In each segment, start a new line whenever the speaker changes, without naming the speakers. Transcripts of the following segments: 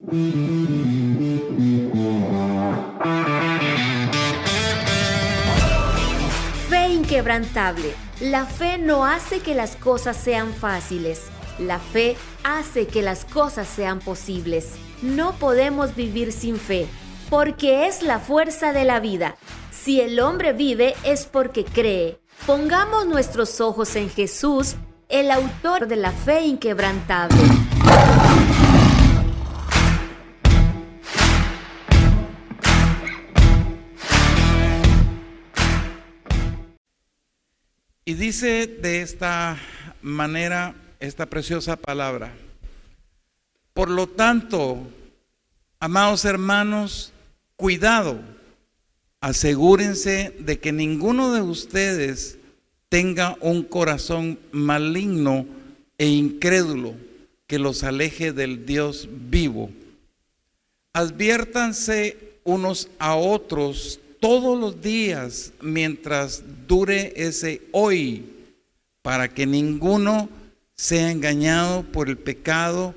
Fe inquebrantable. La fe no hace que las cosas sean fáciles. La fe hace que las cosas sean posibles. No podemos vivir sin fe, porque es la fuerza de la vida. Si el hombre vive es porque cree. Pongamos nuestros ojos en Jesús, el autor de la fe inquebrantable.
Y dice de esta manera esta preciosa palabra: por lo tanto, amados hermanos, cuidado, asegúrense de que ninguno de ustedes tenga un corazón maligno e incrédulo que los aleje del Dios vivo. Adviértanse unos a otros todos los días mientras dure ese hoy, para que ninguno sea engañado por el pecado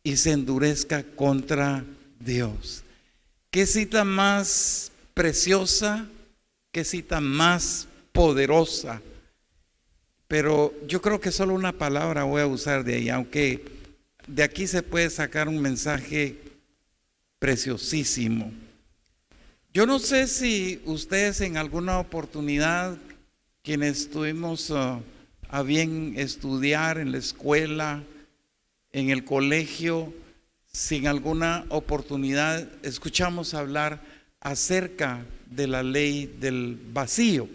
y se endurezca contra Dios. Qué cita más preciosa, qué cita más poderosa. Pero yo creo que solo una palabra voy a usar de ahí, aunque de aquí se puede sacar un mensaje preciosísimo. Yo no sé si ustedes en alguna oportunidad, quienes tuvimos a bien estudiar en la escuela, en el colegio, si en alguna oportunidad escuchamos hablar acerca de la ley del vacío.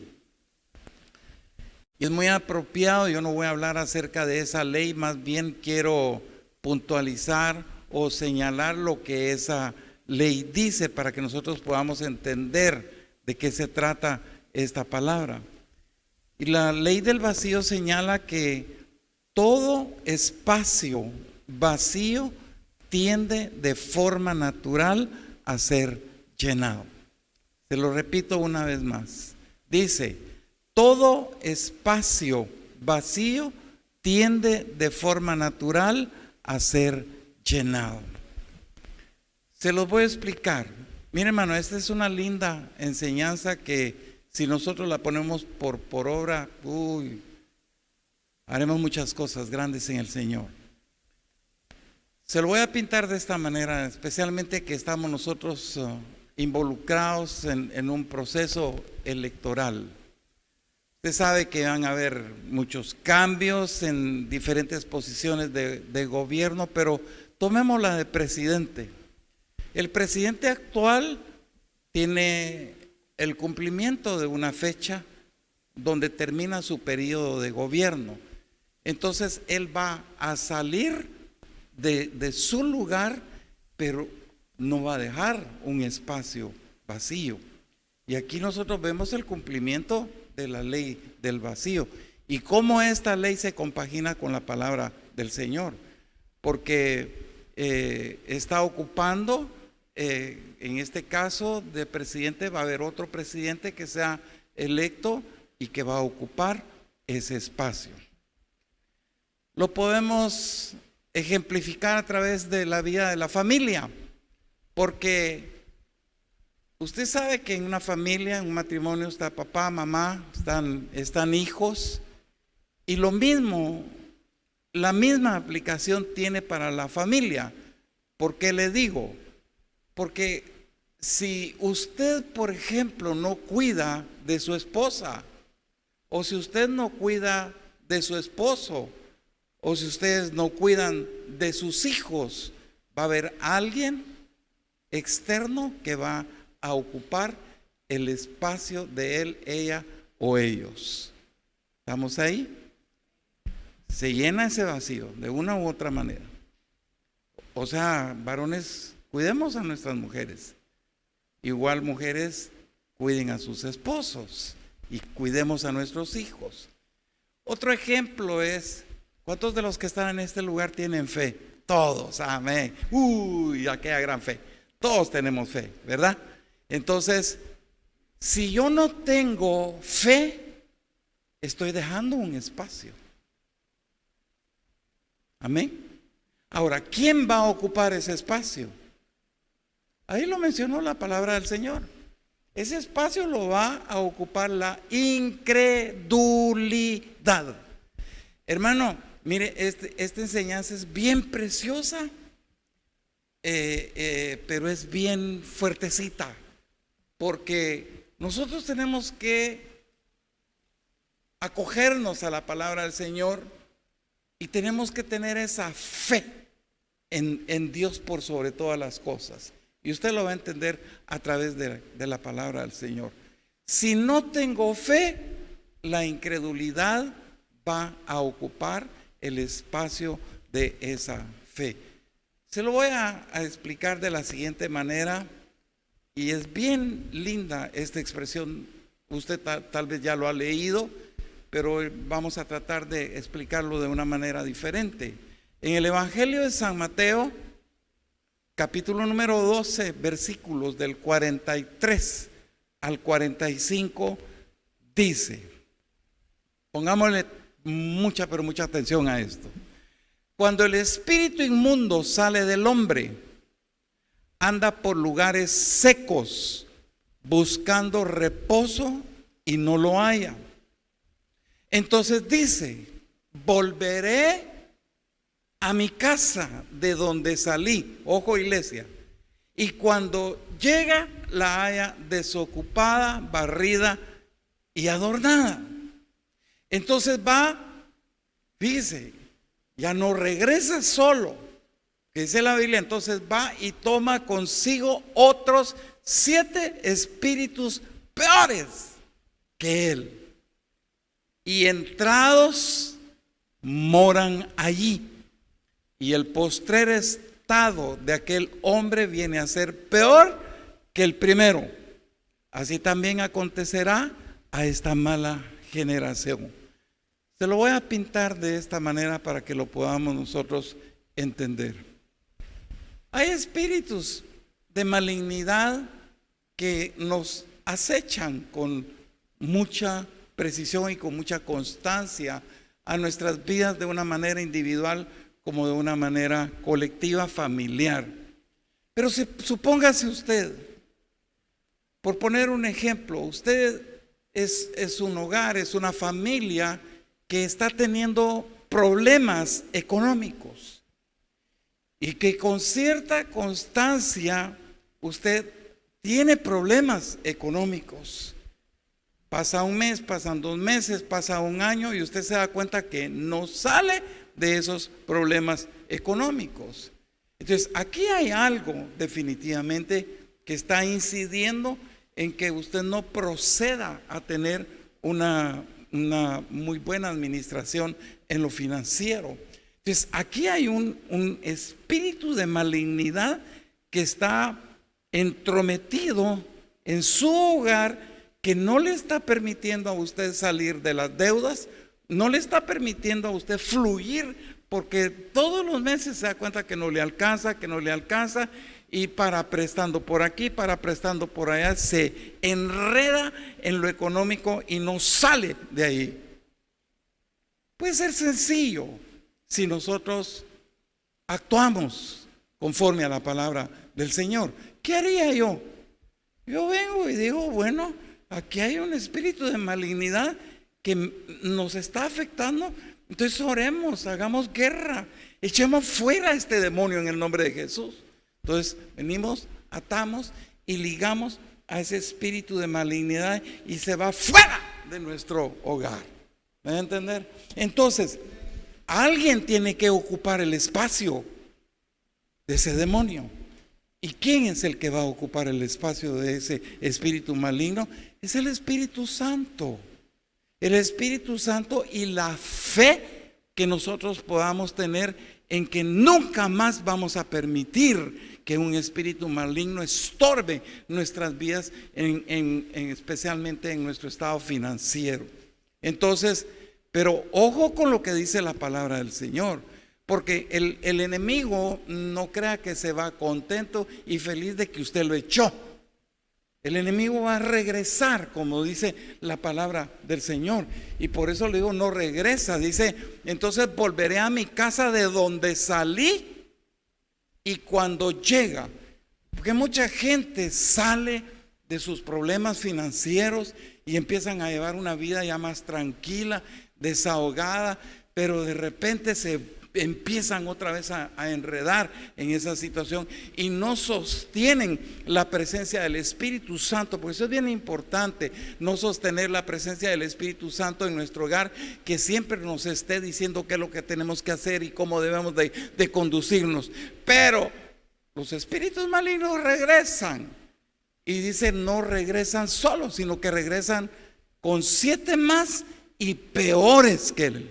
Y es muy apropiado, yo no voy a hablar acerca de esa ley, más bien quiero puntualizar o señalar lo que esa ley dice para que nosotros podamos entender de qué se trata esta palabra. Y la ley del vacío señala que todo espacio vacío tiende de forma natural a ser llenado. Se lo repito una vez más. Dice: todo espacio vacío tiende de forma natural a ser llenado. Se los voy a explicar. Mire, hermano, esta es una linda enseñanza que si nosotros la ponemos por obra, haremos muchas cosas grandes en el Señor. Se lo voy a pintar de esta manera, especialmente que estamos nosotros involucrados en un proceso electoral. Usted sabe que van a haber muchos cambios en diferentes posiciones de gobierno, pero tomemos la de presidente. El presidente actual tiene el cumplimiento de una fecha donde termina su periodo de gobierno. Entonces él va a salir de su lugar, pero no va a dejar un espacio vacío. Y aquí nosotros vemos el cumplimiento de la ley del vacío y cómo esta ley se compagina con la palabra del Señor, porque está ocupando, en este caso de presidente, va a haber otro presidente que sea electo y que va a ocupar ese espacio. Lo podemos ejemplificar a través de la vida de la familia, porque usted sabe que en una familia, en un matrimonio, está papá, mamá, están hijos, y lo mismo, la misma aplicación tiene para la familia. ¿Por qué le digo? Porque si usted, por ejemplo, no cuida de su esposa, o si usted no cuida de su esposo, o si ustedes no cuidan de sus hijos, va a haber alguien externo que va a ocupar el espacio de él, ella o ellos. ¿Estamos ahí? Se llena ese vacío de una u otra manera. O sea, varones, cuidemos a nuestras mujeres. Igual mujeres, cuiden a sus esposos y cuidemos a nuestros hijos. Otro ejemplo es, ¿cuántos de los que están en este lugar tienen fe? Todos, amén. Aquella gran fe. Todos tenemos fe, ¿verdad? Entonces, si yo no tengo fe, estoy dejando un espacio. Amén. Ahora, ¿quién va a ocupar ese espacio? Ahí lo mencionó la palabra del Señor. Ese espacio lo va a ocupar la incredulidad. Hermano, mire, esta enseñanza es bien preciosa, pero es bien fuertecita, porque nosotros tenemos que acogernos a la palabra del Señor y tenemos que tener esa fe en Dios por sobre todas las cosas. Y usted lo va a entender a través de la palabra del Señor. Si no tengo fe, la incredulidad va a ocupar el espacio de esa fe. Se lo voy a explicar de la siguiente manera, y es bien linda esta expresión. Usted tal vez ya lo ha leído, pero vamos a tratar de explicarlo de una manera diferente. En el Evangelio de San Mateo, capítulo número 12, versículos del 43 al 45, dice, pongámosle mucha, pero mucha atención a esto. Cuando el espíritu inmundo sale del hombre, anda por lugares secos, buscando reposo y no lo halla. Entonces dice, volveré a mi casa de donde salí. Ojo, iglesia. Y cuando llega, la haya desocupada, barrida y adornada. Entonces va, fíjese, ya no regresa solo, que dice la Biblia. Entonces va y toma consigo otros 7 espíritus peores que él, y entrados moran allí. Y el postrer estado de aquel hombre viene a ser peor que el primero. Así también acontecerá a esta mala generación. Se lo voy a pintar de esta manera para que lo podamos nosotros entender. Hay espíritus de malignidad que nos acechan con mucha precisión y con mucha constancia a nuestras vidas, de una manera individual como de una manera colectiva, familiar. Pero supóngase usted, por poner un ejemplo, usted es un hogar, es una familia que está teniendo problemas económicos y que con cierta constancia usted tiene problemas económicos. Pasa un mes, pasan 2 meses, pasa un año y usted se da cuenta que no sale de esos problemas económicos. Entonces, aquí hay algo definitivamente que está incidiendo en que usted no proceda a tener una muy buena administración en lo financiero. Entonces, aquí hay un espíritu de malignidad que está entrometido en su hogar, que no le está permitiendo a usted salir de las deudas, no le está permitiendo a usted fluir, porque todos los meses se da cuenta que no le alcanza, y para prestando por aquí, para prestando por allá, se enreda en lo económico y no sale de ahí. Puede ser sencillo si nosotros actuamos conforme a la palabra del Señor. ¿Qué haría yo? Yo vengo y digo, bueno, aquí hay un espíritu de malignidad que nos está afectando, entonces oremos, hagamos guerra, echemos fuera a este demonio en el nombre de Jesús. Entonces venimos, atamos y ligamos a ese espíritu de malignidad y se va fuera de nuestro hogar. ¿Me van a entender? Entonces, alguien tiene que ocupar el espacio de ese demonio. ¿Y quién es el que va a ocupar el espacio de ese espíritu maligno? Es el Espíritu Santo. El Espíritu Santo y la fe que nosotros podamos tener en que nunca más vamos a permitir que un espíritu maligno estorbe nuestras vidas, especialmente en nuestro estado financiero. Entonces, pero ojo con lo que dice la palabra del Señor, porque el enemigo no crea que se va contento y feliz de que usted lo echó. El enemigo va a regresar, como dice la palabra del Señor. Y por eso le digo, no regresa. Dice, entonces volveré a mi casa de donde salí. Y cuando llega, Porque mucha gente sale de sus problemas financieros y empiezan a llevar una vida ya más tranquila, desahogada, pero de repente se empiezan otra vez a enredar en esa situación y no sostienen la presencia del Espíritu Santo. Por eso es bien importante no sostener la presencia del Espíritu Santo en nuestro hogar, que siempre nos esté diciendo qué es lo que tenemos que hacer y cómo debemos de conducirnos. Pero los espíritus malignos regresan, y dice, no regresan solos, sino que regresan con 7 más y peores que él.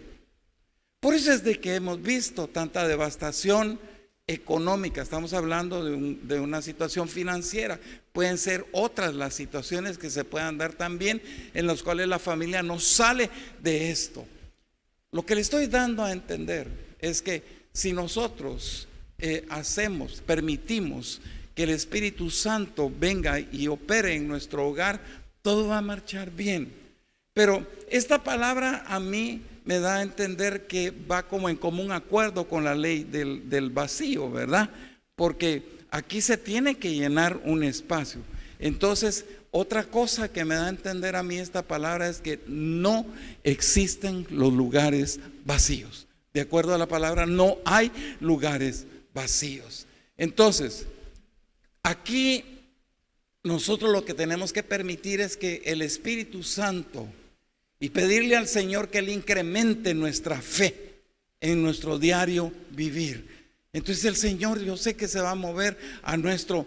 Por eso es de que hemos visto tanta devastación económica. Estamos hablando de una situación financiera. Pueden ser otras las situaciones que se puedan dar también, en las cuales la familia no sale de esto. Lo que le estoy dando a entender es que si nosotros permitimos que el Espíritu Santo venga y opere en nuestro hogar, todo va a marchar bien. Pero esta palabra a mí me da a entender que va como en común acuerdo con la ley del vacío, ¿verdad? Porque aquí se tiene que llenar un espacio. Entonces, otra cosa que me da a entender a mí esta palabra es que no existen los lugares vacíos. De acuerdo a la palabra, no hay lugares vacíos. Entonces, aquí nosotros lo que tenemos que permitir es que el Espíritu Santo, y pedirle al Señor que Él incremente nuestra fe en nuestro diario vivir. Entonces el Señor, yo sé que se va a mover a nuestro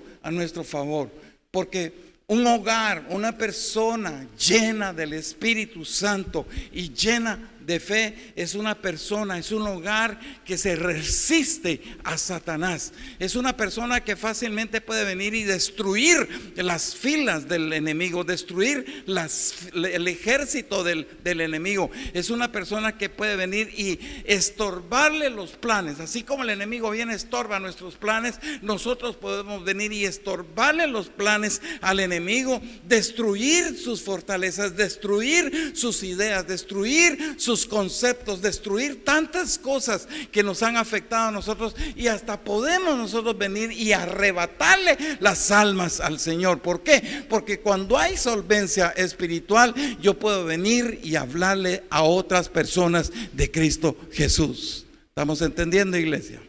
favor, porque un hogar, una persona llena del Espíritu Santo y llena de fe es una persona, es un hogar que se resiste a Satanás. Es una persona que fácilmente puede venir y destruir las filas del enemigo, destruir el ejército del enemigo. Es una persona que puede venir y estorbarle los planes. Así como el enemigo viene, estorba nuestros planes, nosotros podemos venir y estorbarle los planes al enemigo, destruir sus fortalezas, destruir sus ideas, destruir sus conceptos, destruir tantas cosas que nos han afectado a nosotros, y hasta podemos nosotros venir y arrebatarle las almas al Señor. ¿Por qué? Porque cuando hay solvencia espiritual, yo puedo venir y hablarle a otras personas de Cristo Jesús. ¿Estamos entendiendo, iglesia?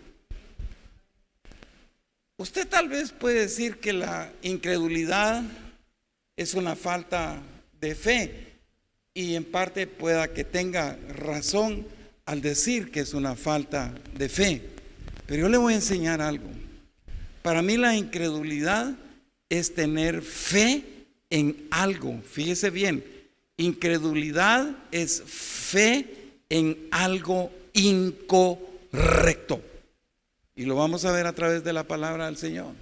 Usted tal vez puede decir que la incredulidad es una falta de fe, y en parte pueda que tenga razón al decir que es una falta de fe. Pero yo le voy a enseñar algo. Para mí la incredulidad es tener fe en algo. Fíjese bien, incredulidad es fe en algo incorrecto. Y lo vamos a ver a través de la palabra del Señor.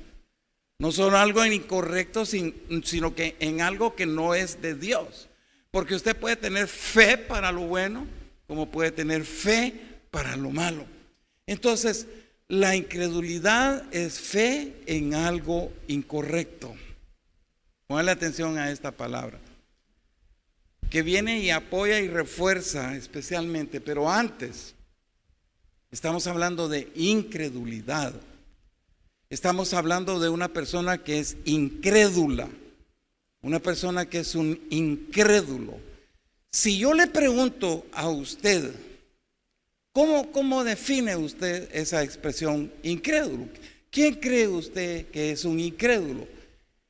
No solo algo incorrecto, sino que en algo que no es de Dios. Porque usted puede tener fe para lo bueno, como puede tener fe para lo malo. Entonces, la incredulidad es fe en algo incorrecto. Póngale atención a esta palabra, que viene y apoya y refuerza especialmente. Pero antes, estamos hablando de incredulidad. Estamos hablando de una persona que es incrédula. Una persona que es un incrédulo. Si yo le pregunto a usted, ¿cómo define usted esa expresión incrédulo? ¿Quién cree usted que es un incrédulo?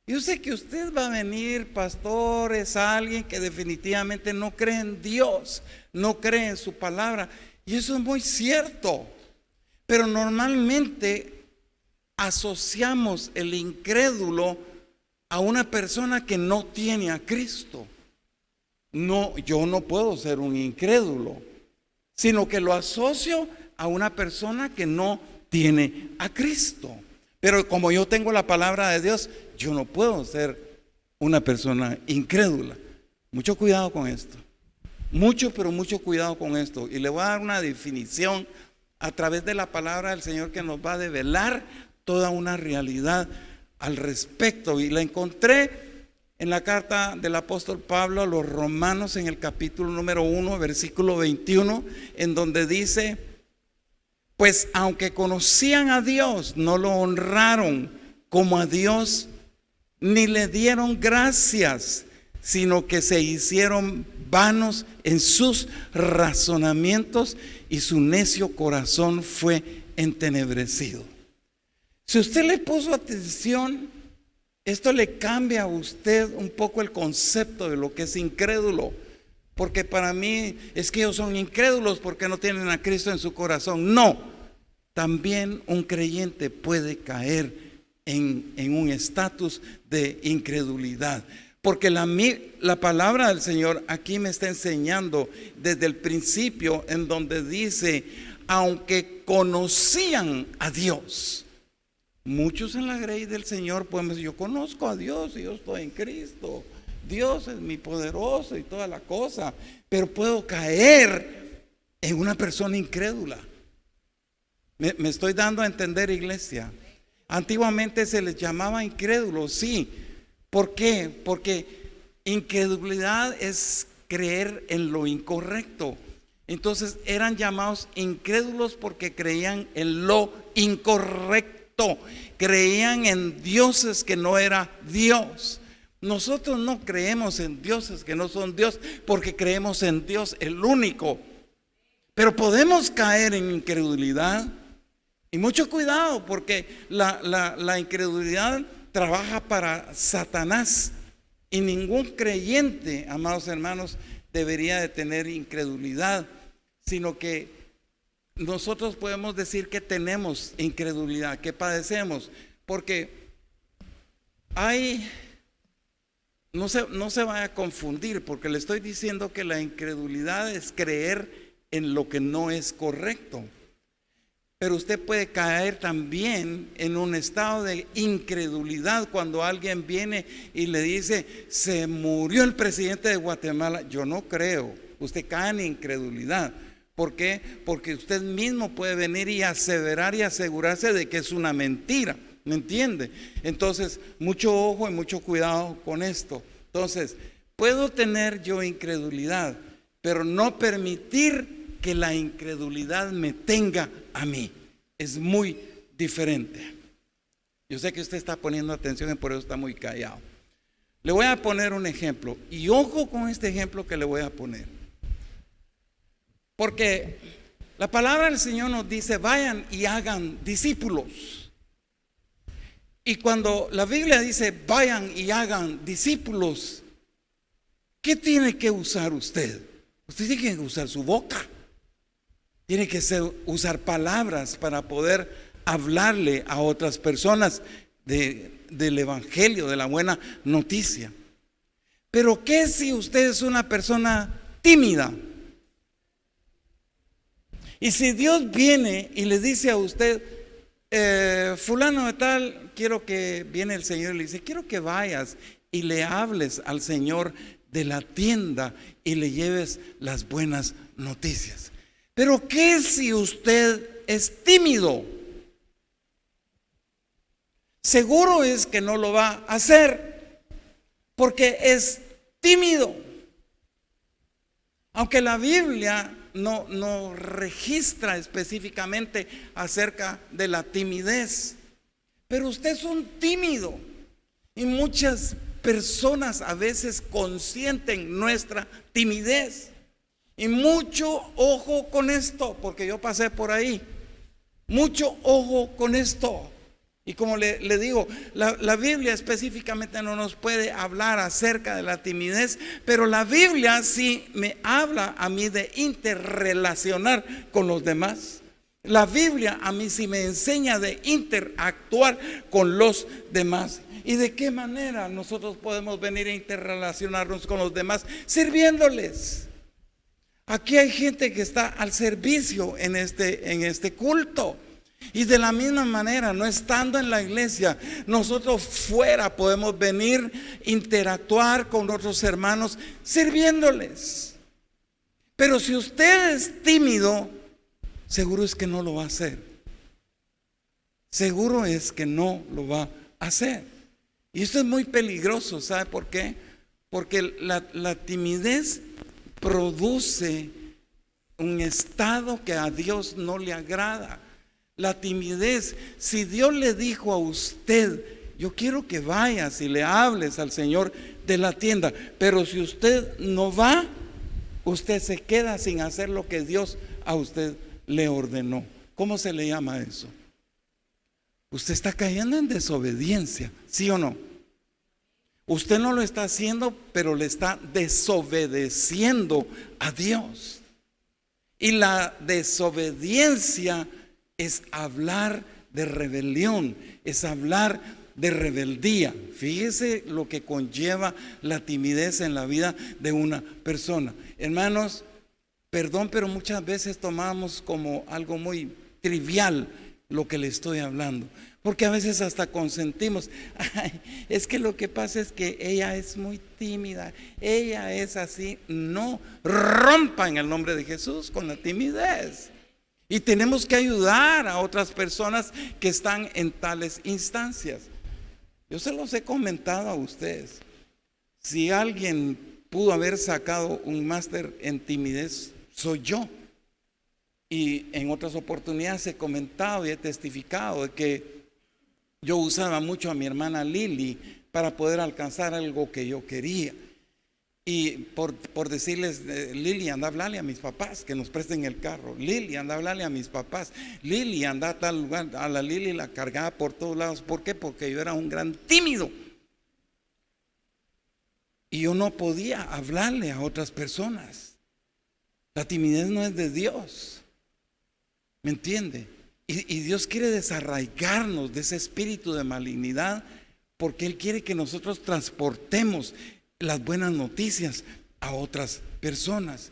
Yo sé que usted va a venir, pastor, es alguien que definitivamente no cree en Dios, no cree en su palabra. Y eso es muy cierto. Pero normalmente asociamos el incrédulo a una persona que no tiene a Cristo. No, yo no puedo ser un incrédulo, sino que lo asocio a una persona que no tiene a Cristo. Pero como yo tengo la palabra de Dios, yo no puedo ser una persona incrédula. Mucho cuidado con esto. Pero mucho cuidado con esto. Y le voy a dar una definición a través de la palabra del Señor que nos va a develar toda una realidad al respecto. Y la encontré en la carta del apóstol Pablo a los Romanos, en el capítulo número 1, versículo 21, en donde dice: pues aunque conocían a Dios, no lo honraron como a Dios, ni le dieron gracias, sino que se hicieron vanos en sus razonamientos y su necio corazón fue entenebrecido. Si usted le puso atención, esto le cambia a usted un poco el concepto de lo que es incrédulo. Porque para mí es que ellos son incrédulos porque no tienen a Cristo en su corazón. No, también un creyente puede caer en un estatus de incredulidad. Porque la palabra del Señor aquí me está enseñando desde el principio, en donde dice, aunque conocían a Dios. Muchos en la grey del Señor, pues yo conozco a Dios y yo estoy en Cristo. Dios es mi poderoso y toda la cosa. Pero puedo caer en una persona incrédula. Me estoy dando a entender, iglesia. Antiguamente se les llamaba incrédulos, sí. ¿Por qué? Porque incredulidad es creer en lo incorrecto. Entonces eran llamados incrédulos porque creían en lo incorrecto. Creían en dioses que no era Dios. Nosotros no creemos en dioses que no son Dios, porque creemos en Dios el único. Pero podemos caer en incredulidad. Y mucho cuidado, porque la incredulidad trabaja para Satanás. Y ningún creyente, amados hermanos, debería de tener incredulidad, sino que nosotros podemos decir que tenemos incredulidad, que padecemos, porque no se vaya a confundir, porque le estoy diciendo que la incredulidad es creer en lo que no es correcto. Pero usted puede caer también en un estado de incredulidad cuando alguien viene y le dice, se murió el presidente de Guatemala. Yo no creo. Usted cae en incredulidad. ¿Por qué? Porque usted mismo puede venir y aseverar y asegurarse de que es una mentira. ¿Me entiende? Entonces, mucho ojo y mucho cuidado con esto. Entonces, puedo tener yo incredulidad, pero no permitir que la incredulidad me tenga a mí. Es muy diferente. Yo sé que usted está poniendo atención y por eso está muy callado. Le voy a poner un ejemplo. Y ojo con este ejemplo que le voy a poner. Porque la palabra del Señor nos dice, vayan y hagan discípulos. Y cuando la Biblia dice, vayan y hagan discípulos, ¿qué tiene que usar usted? Usted tiene que usar su boca. Tiene que usar palabras para poder hablarle a otras personas del evangelio, de la buena noticia. Pero ¿qué si usted es una persona tímida? Y si Dios viene y le dice a usted, fulano de tal, viene el Señor y le dice, quiero que vayas y le hables al Señor de la tienda y le lleves las buenas noticias. Pero ¿qué si usted es tímido? Seguro es que no lo va a hacer, porque es tímido. Aunque la Biblia no registra específicamente acerca de la timidez, pero usted es un tímido. Y muchas personas a veces consienten nuestra timidez. Y mucho ojo con esto, porque yo pasé por ahí. Mucho ojo con esto. Y como le digo, la Biblia específicamente no nos puede hablar acerca de la timidez, pero la Biblia sí me habla a mí de interrelacionar con los demás. La Biblia a mí sí me enseña de interactuar con los demás. ¿Y de qué manera nosotros podemos venir a interrelacionarnos con los demás? Sirviéndoles. Aquí hay gente que está al servicio en este culto. Y de la misma manera, no estando en la iglesia, nosotros fuera podemos venir, interactuar con otros hermanos, sirviéndoles. Pero si usted es tímido, seguro es que no lo va a hacer. Seguro es que no lo va a hacer. Y esto es muy peligroso, ¿sabe por qué? Porque la timidez produce un estado que a Dios no le agrada. La timidez, si Dios le dijo a usted yo quiero que vayas y le hables al Señor de la tienda. Pero si usted no va, usted se queda sin hacer lo que Dios a usted le ordenó. ¿Cómo se le llama eso? Usted está cayendo en desobediencia, ¿sí o no? Usted no lo está haciendo, pero le está desobedeciendo a Dios. Y la desobediencia es hablar de rebelión, es hablar de rebeldía. Fíjese lo que conlleva la timidez en la vida de una persona. Hermanos, perdón, pero muchas veces tomamos como algo muy trivial lo que le estoy hablando, porque a veces hasta consentimos. Ay, es que lo que pasa es que ella es muy tímida, ella es así. No, rompa en el nombre de Jesús con la timidez. Y tenemos que ayudar a otras personas que están en tales instancias. Yo se los he comentado a ustedes. Si alguien pudo haber sacado un máster en timidez, soy yo. Y en otras oportunidades he comentado y he testificado de que yo usaba mucho a mi hermana Lili para poder alcanzar algo que yo quería. Y por decirles, Lili, anda a hablarle a mis papás que nos presten el carro. Lili, anda a hablarle a mis papás. Lili, anda a tal lugar. A la Lili la cargaba por todos lados. ¿Por qué? Porque yo era un gran tímido. Y yo no podía hablarle a otras personas. La timidez no es de Dios. ¿Me entiende? Y Dios quiere desarraigarnos de ese espíritu de malignidad, porque Él quiere que nosotros transportemos las buenas noticias a otras personas.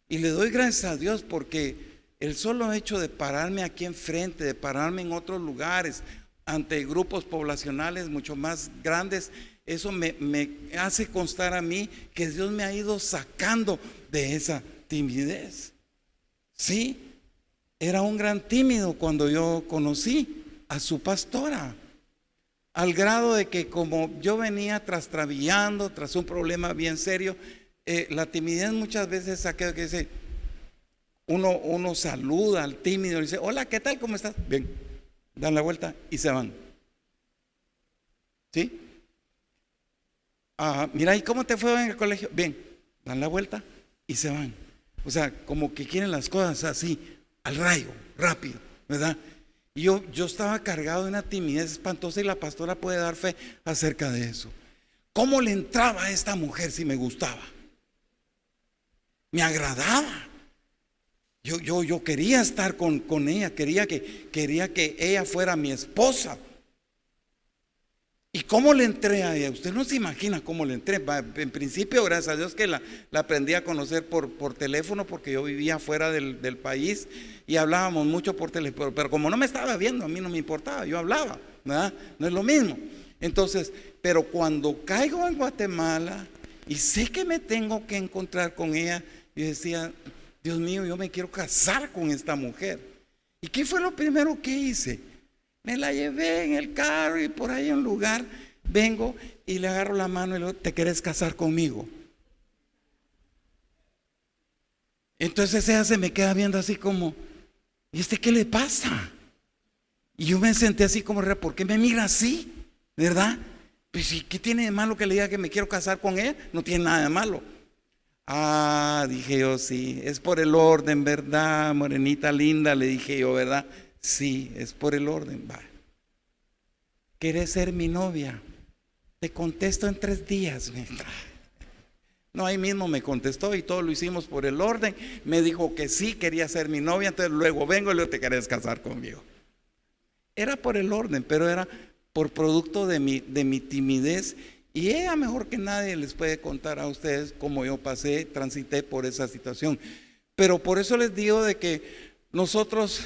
Y le doy gracias a Dios porque el solo hecho de pararme aquí enfrente, de pararme en otros lugares, ante grupos poblacionales mucho más grandes, eso me hace constar a mí que Dios me ha ido sacando de esa timidez. Sí, era un gran tímido cuando yo conocí a su pastora, al grado de que como yo venía trastrabillando tras un problema bien serio, la timidez muchas veces es aquello que dice, uno saluda al tímido y dice, hola, ¿qué tal? ¿Cómo estás? Bien, dan la vuelta y se van. ¿Sí? Mira, ¿y cómo te fue en el colegio? Bien, dan la vuelta y se van. O sea, como que quieren las cosas así, al rayo, rápido, ¿verdad? Y yo estaba cargado de una timidez espantosa y la pastora puede dar fe acerca de eso. ¿Cómo le entraba a esta mujer si me gustaba? Me agradaba. Yo quería estar con ella, quería que ella fuera mi esposa. ¿Y cómo le entré a ella? Usted no se imagina cómo le entré. En principio, gracias a Dios que la aprendí a conocer por teléfono, porque yo vivía fuera del país y hablábamos mucho por teléfono. Pero como no me estaba viendo, a mí no me importaba, yo hablaba, ¿verdad? No es lo mismo. Entonces, pero cuando caigo en Guatemala y sé que me tengo que encontrar con ella, yo decía, Dios mío, yo me quiero casar con esta mujer. ¿Y qué fue lo primero que hice? Me la llevé en el carro y por ahí en un lugar vengo y le agarro la mano y le digo, ¿te quieres casar conmigo? Entonces ella se me queda viendo así como, ¿y qué le pasa? Y yo me senté así como, ¿por qué me mira así? ¿Verdad? Pues ¿qué tiene de malo que le diga que me quiero casar con ella? No tiene nada de malo. Dije yo, sí, es por el orden, ¿verdad? Morenita linda, le dije yo, ¿verdad? Sí, es por el orden. Va. ¿Quieres ser mi novia? Te contesto en 3 días. No, ahí mismo me contestó y todo lo hicimos por el orden. Me dijo que sí, quería ser mi novia. Entonces luego vengo y le digo, ¿te querés casar conmigo? Era por el orden, pero era por producto de mi timidez. Y ella mejor que nadie les puede contar a ustedes cómo yo transité por esa situación. Pero por eso les digo de que nosotros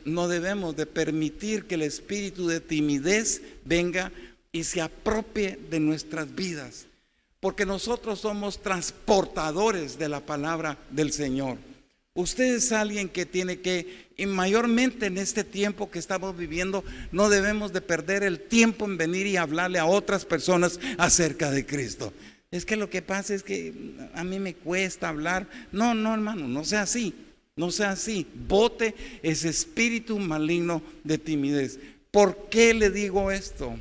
no debemos de permitir que el espíritu de timidez venga y se apropie de nuestras vidas, porque nosotros somos transportadores de la palabra del Señor. Usted es alguien que tiene que, y mayormente en este tiempo que estamos viviendo, no debemos de perder el tiempo en venir y hablarle a otras personas acerca de Cristo. Es que lo que pasa es que a mí me cuesta hablar. No, hermano, no sea así. No sea así, bote ese espíritu maligno de timidez. ¿Por qué le digo esto?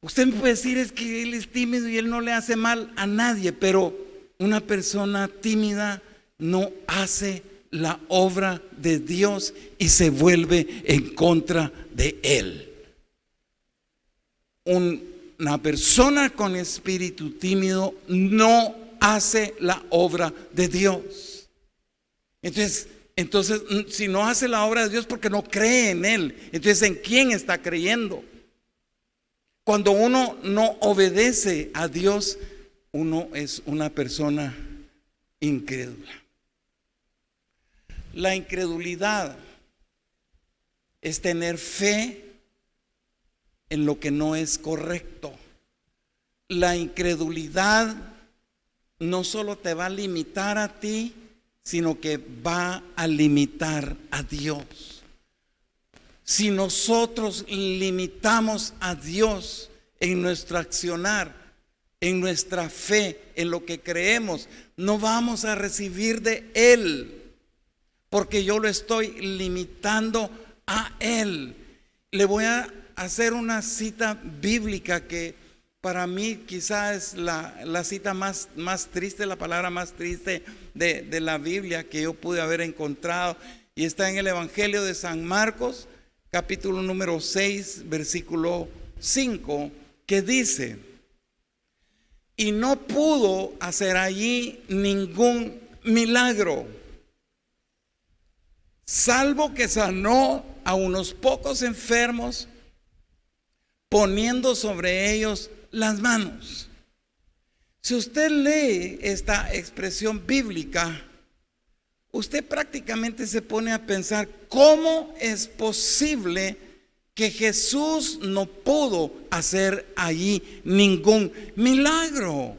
Usted me puede decir, es que él es tímido y él no le hace mal a nadie, pero una persona tímida no hace la obra de Dios y se vuelve en contra de él. Una persona con espíritu tímido no hace la obra de Dios. Entonces, si no hace la obra de Dios, porque no cree en él. Entonces, ¿en quién está creyendo? Cuando uno no obedece a Dios, uno es una persona incrédula. La incredulidad es tener fe en lo que no es correcto. La incredulidad no solo te va a limitar a ti, sino que va a limitar a Dios. Si nosotros limitamos a Dios en nuestro accionar, en nuestra fe, en lo que creemos, no vamos a recibir de Él, porque yo lo estoy limitando a Él. Le voy a hacer una cita bíblica que para mí quizás es la cita más triste, la palabra más triste de la Biblia que yo pude haber encontrado, y está en el Evangelio de San Marcos, capítulo número 6, versículo 5, que dice: y no pudo hacer allí ningún milagro, salvo que sanó a unos pocos enfermos, poniendo sobre ellos las manos. Si usted lee esta expresión bíblica, usted prácticamente se pone a pensar, ¿cómo es posible que Jesús no pudo hacer allí ningún milagro?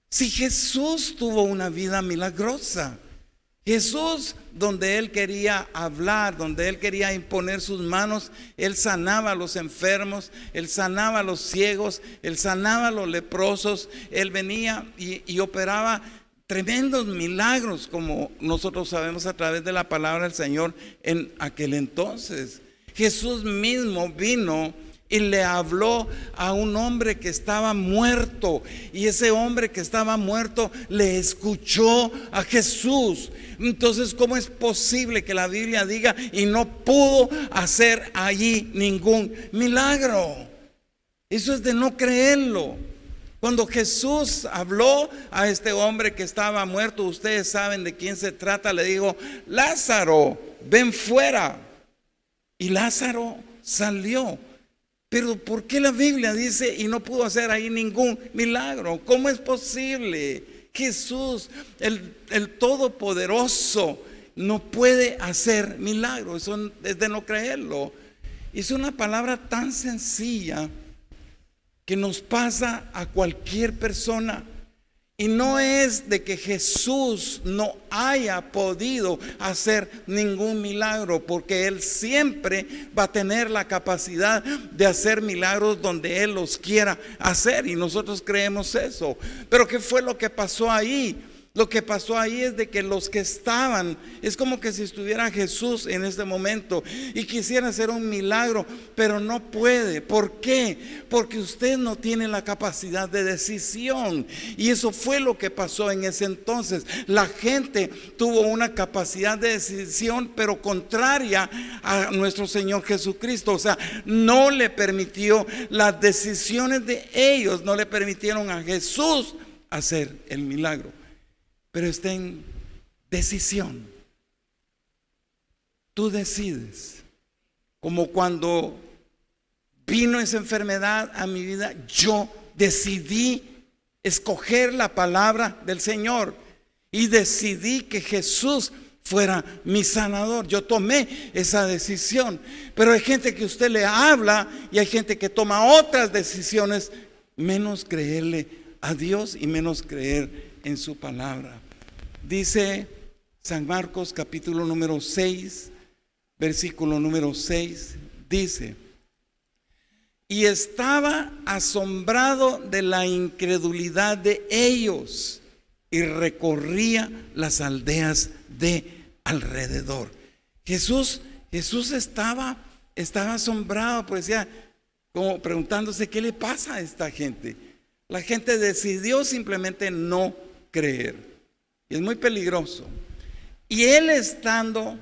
Si Jesús tuvo una vida milagrosa, Jesús, donde Él quería hablar, donde Él quería imponer sus manos, Él sanaba a los enfermos, Él sanaba a los ciegos, Él sanaba a los leprosos. Él venía y operaba tremendos milagros, como nosotros sabemos a través de la palabra del Señor en aquel entonces. Jesús mismo vino y le habló a un hombre que estaba muerto, y ese hombre que estaba muerto le escuchó a Jesús. Entonces, ¿cómo es posible que la Biblia diga y no pudo hacer allí ningún milagro? Eso es de no creerlo. Cuando Jesús habló a este hombre que estaba muerto, ustedes saben de quién se trata, le dijo: Lázaro, ven fuera. Y Lázaro salió. Pero ¿por qué la Biblia dice y no pudo hacer ahí ningún milagro? ¿Cómo es posible? Jesús, el Todopoderoso, no puede hacer milagros. Eso es de no creerlo. Es una palabra tan sencilla que nos pasa a cualquier persona. Y no es de que Jesús no haya podido hacer ningún milagro, porque Él siempre va a tener la capacidad de hacer milagros donde Él los quiera hacer, y nosotros creemos eso. Pero ¿qué fue lo que pasó ahí? Lo que pasó ahí es de que los que estaban, es como que si estuviera Jesús en este momento y quisiera hacer un milagro, pero no puede. ¿Por qué? Porque usted no tiene la capacidad de decisión. Y eso fue lo que pasó en ese entonces. La gente tuvo una capacidad de decisión, pero contraria a nuestro Señor Jesucristo. O sea, no le permitió, las decisiones de ellos no le permitieron a Jesús hacer el milagro. Pero está en decisión. Tú decides. Como cuando vino esa enfermedad a mi vida, yo decidí escoger la palabra del Señor y decidí que Jesús fuera mi sanador. Yo tomé esa decisión. Pero hay gente que usted le habla y hay gente que toma otras decisiones, menos creerle a Dios y menos creer en su palabra. Dice San Marcos capítulo número 6, versículo número 6, dice: y estaba asombrado de la incredulidad de ellos y recorría las aldeas de alrededor. Jesús Jesús estaba asombrado, pues decía, como preguntándose qué le pasa a esta gente. La gente decidió simplemente no creer. Y es muy peligroso. Y él estando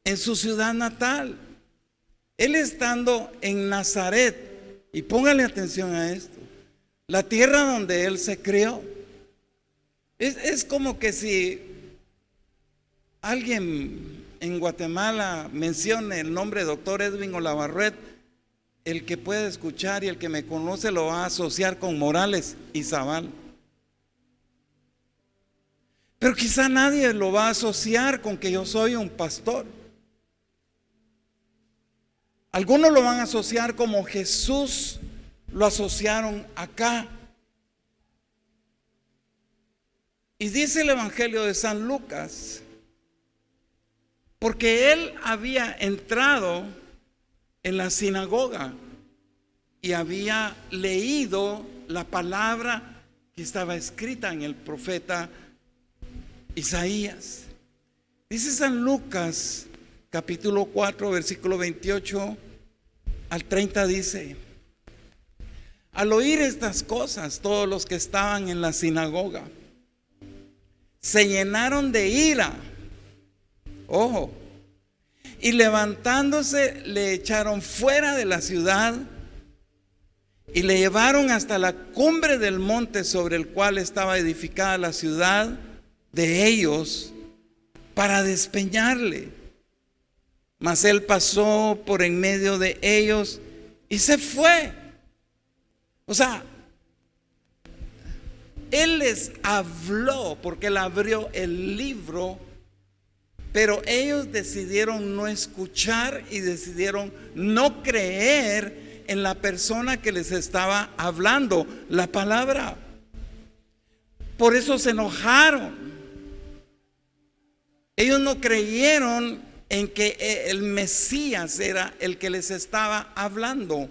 en su ciudad natal, él estando en Nazaret, y póngale atención a esto, la tierra donde él se crió. Es como que si alguien en Guatemala mencione el nombre de doctor Edwin Olavarret, el que puede escuchar y el que me conoce lo va a asociar con Morales y Zaval. Pero quizá nadie lo va a asociar con que yo soy un pastor. Algunos lo van a asociar como Jesús lo asociaron acá. Y dice el Evangelio de San Lucas, porque él había entrado en la sinagoga y había leído la palabra que estaba escrita en el profeta Isaías. Dice San Lucas capítulo 4 versículo 28 al 30, dice: al oír estas cosas, todos los que estaban en la sinagoga se llenaron de ira, ojo, y levantándose le echaron fuera de la ciudad y le llevaron hasta la cumbre del monte sobre el cual estaba edificada la ciudad de ellos para despeñarle. Mas él pasó por en medio de ellos y se fue. O sea, él les habló porque él abrió el libro, pero ellos decidieron no escuchar y decidieron no creer en la persona que les estaba hablando la palabra. Por eso se enojaron. Ellos no creyeron en que el Mesías era el que les estaba hablando.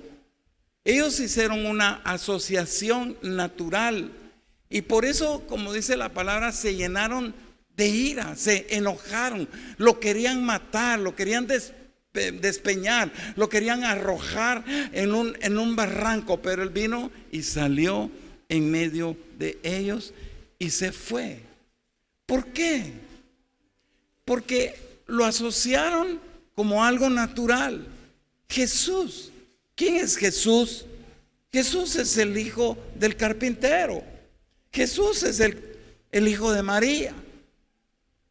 Ellos hicieron una asociación natural y por eso, como dice la palabra, se llenaron de ira, se enojaron, lo querían matar, lo querían despeñar, lo querían arrojar en un barranco, pero él vino y salió en medio de ellos y se fue. ¿Por qué? Porque lo asociaron como algo natural. Jesús, ¿quién es Jesús? Jesús es el hijo del carpintero. Jesús es el hijo de María.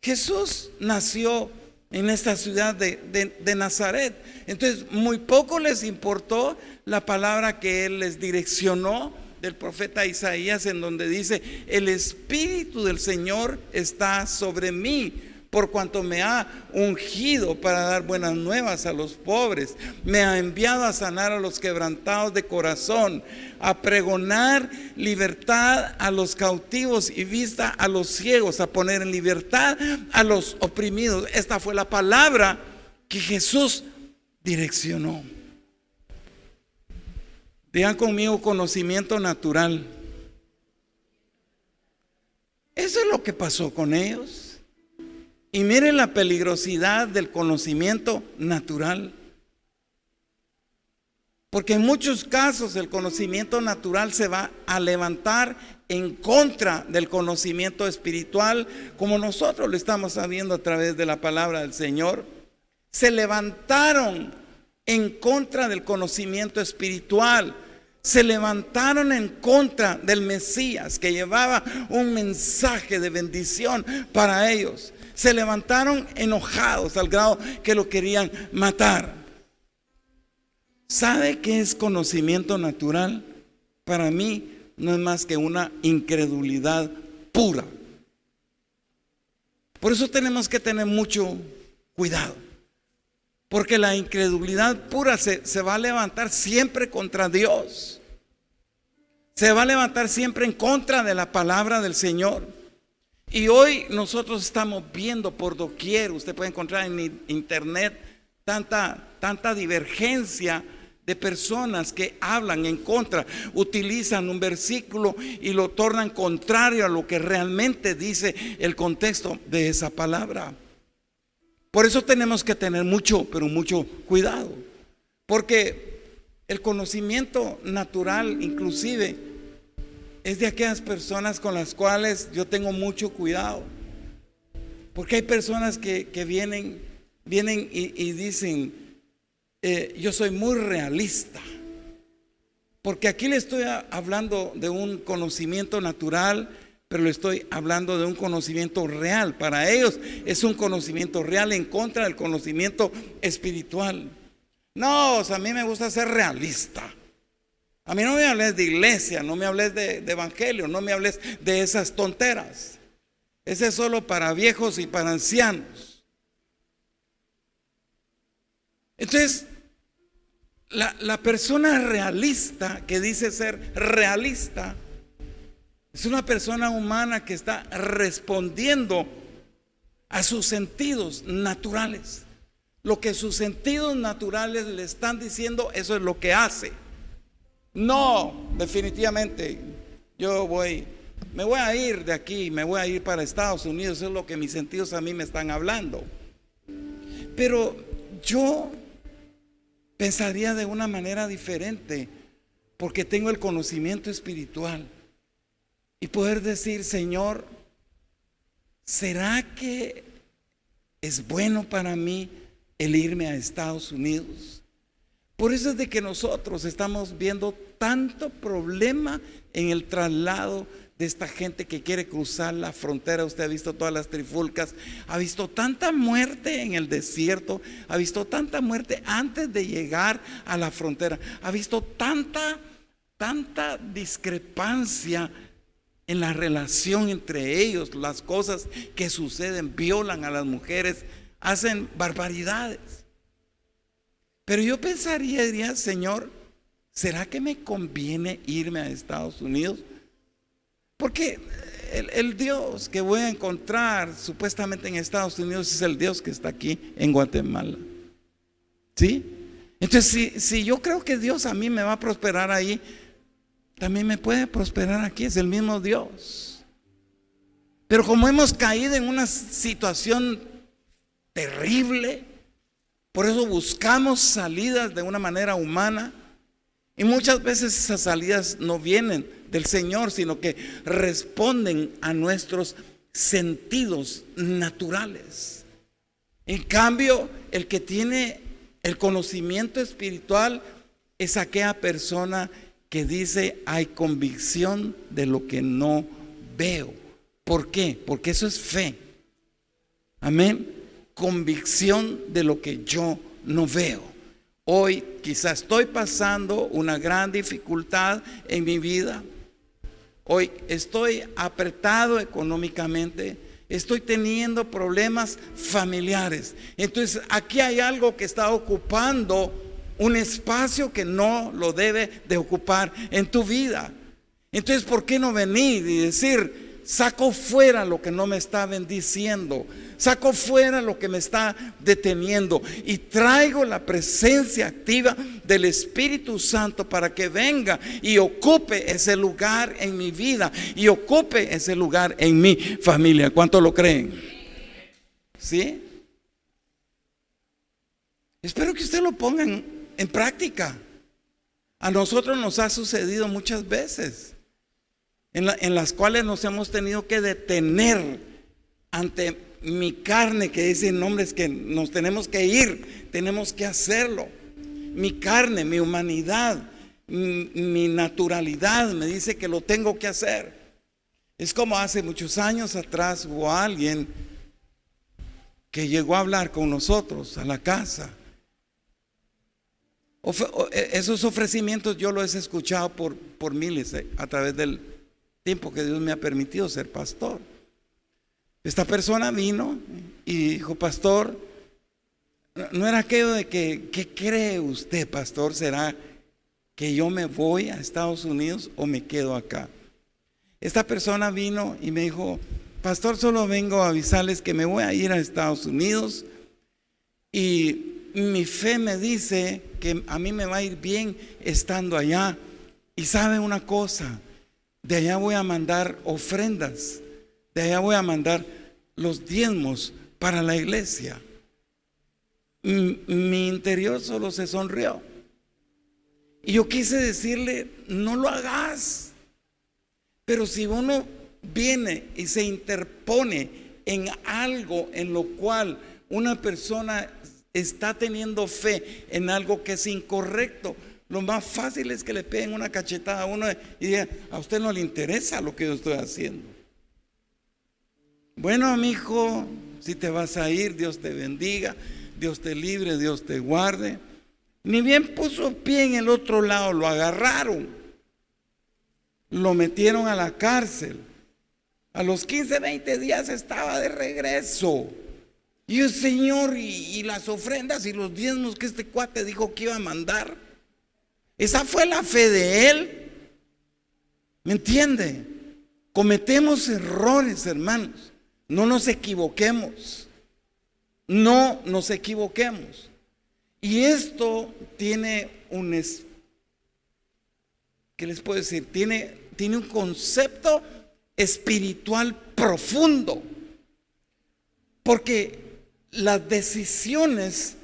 Jesús nació en esta ciudad de Nazaret. Entonces, muy poco les importó la palabra que él les direccionó del profeta Isaías, en donde dice: el Espíritu del Señor está sobre mí, por cuanto me ha ungido para dar buenas nuevas a los pobres, me ha enviado a sanar a los quebrantados de corazón, a pregonar libertad a los cautivos y vista a los ciegos, a poner en libertad a los oprimidos. Esta fue la palabra que Jesús direccionó. Digan conmigo: conocimiento natural. Eso es lo que pasó con ellos. Y miren la peligrosidad del conocimiento natural. Porque en muchos casos el conocimiento natural se va a levantar en contra del conocimiento espiritual, como nosotros lo estamos sabiendo a través de la palabra del Señor. Se levantaron en contra del conocimiento espiritual. Se levantaron en contra del Mesías, que llevaba un mensaje de bendición para ellos. Se levantaron enojados al grado que lo querían matar. ¿Sabe qué es conocimiento natural? Para mí no es más que una incredulidad pura. Por eso tenemos que tener mucho cuidado, porque la incredulidad pura se va a levantar siempre contra Dios. Se va a levantar siempre en contra de la palabra del Señor. Y hoy nosotros estamos viendo por doquier, usted puede encontrar en internet tanta divergencia de personas que hablan en contra, utilizan un versículo y lo tornan contrario a lo que realmente dice el contexto de esa palabra. Por eso tenemos que tener mucho, pero mucho cuidado. Porque el conocimiento natural inclusive es de aquellas personas con las cuales yo tengo mucho cuidado. Porque hay personas que vienen y dicen, yo soy muy realista. Porque aquí le estoy hablando de un conocimiento natural, pero le estoy hablando de un conocimiento real. Para ellos es un conocimiento real en contra del conocimiento espiritual. No, o sea, a mí me gusta ser realista. A mí no me hables de iglesia, no me hables de evangelio, no me hables de esas tonteras. Ese es solo para viejos y para ancianos. Entonces, la persona realista que dice ser realista es una persona humana que está respondiendo a sus sentidos naturales. Lo que sus sentidos naturales le están diciendo, eso es lo que hace. No, definitivamente, me voy a ir de aquí, me voy a ir para Estados Unidos, eso es lo que mis sentidos a mí me están hablando. Pero yo pensaría de una manera diferente, porque tengo el conocimiento espiritual. Y poder decir, Señor, ¿será que es bueno para mí el irme a Estados Unidos? Por eso es de que nosotros estamos viendo tanto problema en el traslado de esta gente que quiere cruzar la frontera. Usted ha visto todas las trifulcas, ha visto tanta muerte en el desierto, ha visto tanta muerte antes de llegar a la frontera, ha visto tanta discrepancia en la relación entre ellos, las cosas que suceden, violan a las mujeres, hacen barbaridades. Pero yo pensaría, diría, Señor, ¿será que me conviene irme a Estados Unidos? Porque el Dios que voy a encontrar supuestamente en Estados Unidos es el Dios que está aquí en Guatemala. ¿Sí? Entonces, si yo creo que Dios a mí me va a prosperar ahí, también me puede prosperar aquí, es el mismo Dios. Pero como hemos caído en una situación terrible, por eso buscamos salidas de una manera humana, y muchas veces esas salidas no vienen del Señor, sino que responden a nuestros sentidos naturales. En cambio, el que tiene el conocimiento espiritual es aquella persona que dice, hay convicción de lo que no veo. ¿Por qué? Porque eso es fe. Amén. Convicción de lo que yo no veo. Hoy quizás estoy pasando una gran dificultad en mi vida. Hoy estoy apretado económicamente. Estoy teniendo problemas familiares. Entonces aquí hay algo que está ocupando un espacio que no lo debe de ocupar en tu vida. Entonces, ¿por qué no venir y decir, saco fuera lo que no me está bendiciendo, saco fuera lo que me está deteniendo y traigo la presencia activa del Espíritu Santo para que venga y ocupe ese lugar en mi vida y ocupe ese lugar en mi familia? ¿Cuánto lo creen? ¿Sí? Espero que usted lo ponga en práctica. A nosotros nos ha sucedido muchas veces en las cuales nos hemos tenido que detener ante mi carne, que dice, no, hombre, es que nos tenemos que ir, tenemos que hacerlo. Mi carne, mi humanidad, mi naturalidad me dice que lo tengo que hacer. Es como hace muchos años atrás hubo alguien que llegó a hablar con nosotros a la casa. Esos ofrecimientos yo los he escuchado por miles a través del tiempo que Dios me ha permitido ser pastor. Esta persona vino y dijo, pastor, no era aquello de que, ¿qué cree usted, pastor? ¿Será que yo me voy a Estados Unidos o me quedo acá? Esta persona vino y me dijo, pastor, solo vengo a avisarles que me voy a ir a Estados Unidos y mi fe me dice que a mí me va a ir bien estando allá. Y sabe una cosa, de allá voy a mandar ofrendas, de allá voy a mandar los diezmos para la iglesia. mi interior solo se sonrió. Y yo quise decirle, no lo hagas. Pero si uno viene y se interpone en algo en lo cual una persona está teniendo fe en algo que es incorrecto, lo más fácil es que le peguen una cachetada a uno y digan, a usted no le interesa lo que yo estoy haciendo. Bueno, amigo, si te vas a ir, Dios te bendiga, Dios te libre, Dios te guarde. Ni bien puso pie en el otro lado, lo agarraron, lo metieron a la cárcel. A los 15, 20 días estaba de regreso. Y el Señor, y las ofrendas y los diezmos que este cuate dijo que iba a mandar, esa fue la fe de él. ¿Me entiende? Cometemos errores, hermanos. No nos equivoquemos. No nos equivoquemos. Y esto tiene ¿qué les puedo decir? Tiene un concepto espiritual profundo. Porque las decisiones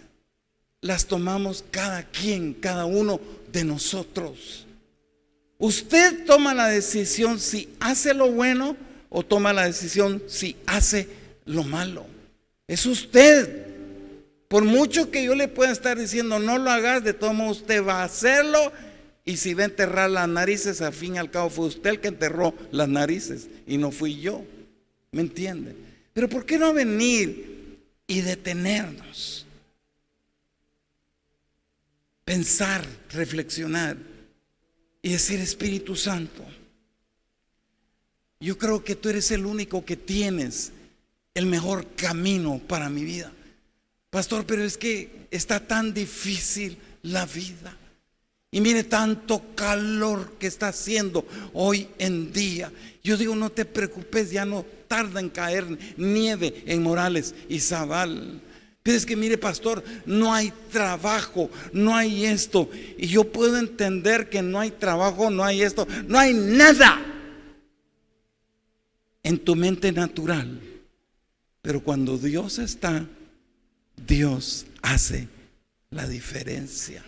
las tomamos cada quien, cada uno de nosotros. Usted toma la decisión si hace lo bueno o toma la decisión si hace lo malo. Es usted. Por mucho que yo le pueda estar diciendo no lo hagas, de todo modo usted va a hacerlo. Y si va a enterrar las narices, al fin y al cabo fue usted el que enterró las narices y no fui yo. ¿Me entiende? Pero ¿por qué no venir y detenernos? Pensar, reflexionar y decir, Espíritu Santo, yo creo que tú eres el único que tienes el mejor camino para mi vida. Pastor, pero es que está tan difícil la vida. Y mire tanto calor que está haciendo hoy en día. Yo digo, no te preocupes, ya no tarda en caer nieve en Morales y Zabal. Pero es que mire, pastor, no hay trabajo, no hay esto. Y yo puedo entender que no hay trabajo, no hay esto, no hay nada en tu mente natural. Pero cuando Dios está, Dios hace la diferencia.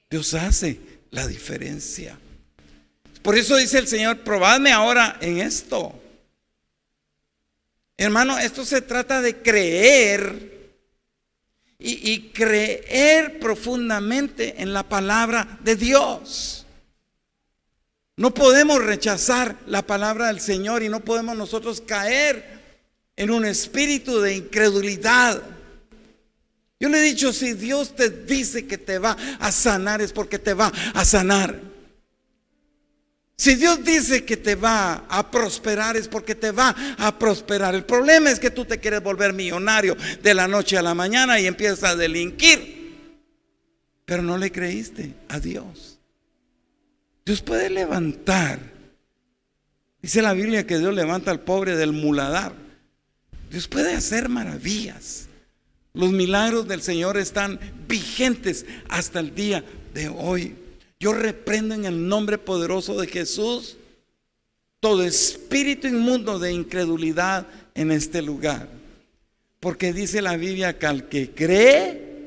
Dios hace la diferencia. Por eso dice el Señor, probadme ahora en esto. Hermano, esto se trata de creer y creer profundamente en la palabra de Dios. No podemos rechazar la palabra del Señor y no podemos nosotros caer en un espíritu de incredulidad. Yo le he dicho, si Dios te dice que te va a sanar, es porque te va a sanar. Si Dios dice que te va a prosperar, es porque te va a prosperar. El problema es que tú te quieres volver millonario de la noche a la mañana y empiezas a delinquir, pero no le creíste a Dios. Dios puede levantar. Dice la Biblia que Dios levanta al pobre del muladar. Dios puede hacer maravillas. Los milagros del Señor están vigentes hasta el día de hoy. Yo reprendo en el nombre poderoso de Jesús todo espíritu inmundo de incredulidad en este lugar. Porque dice la Biblia que al que cree,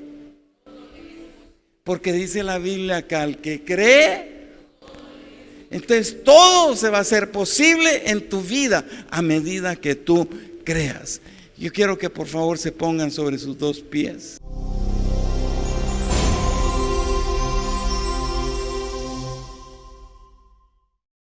entonces todo se va a hacer posible en tu vida a medida que tú creas. Yo quiero que por favor se pongan sobre sus dos pies.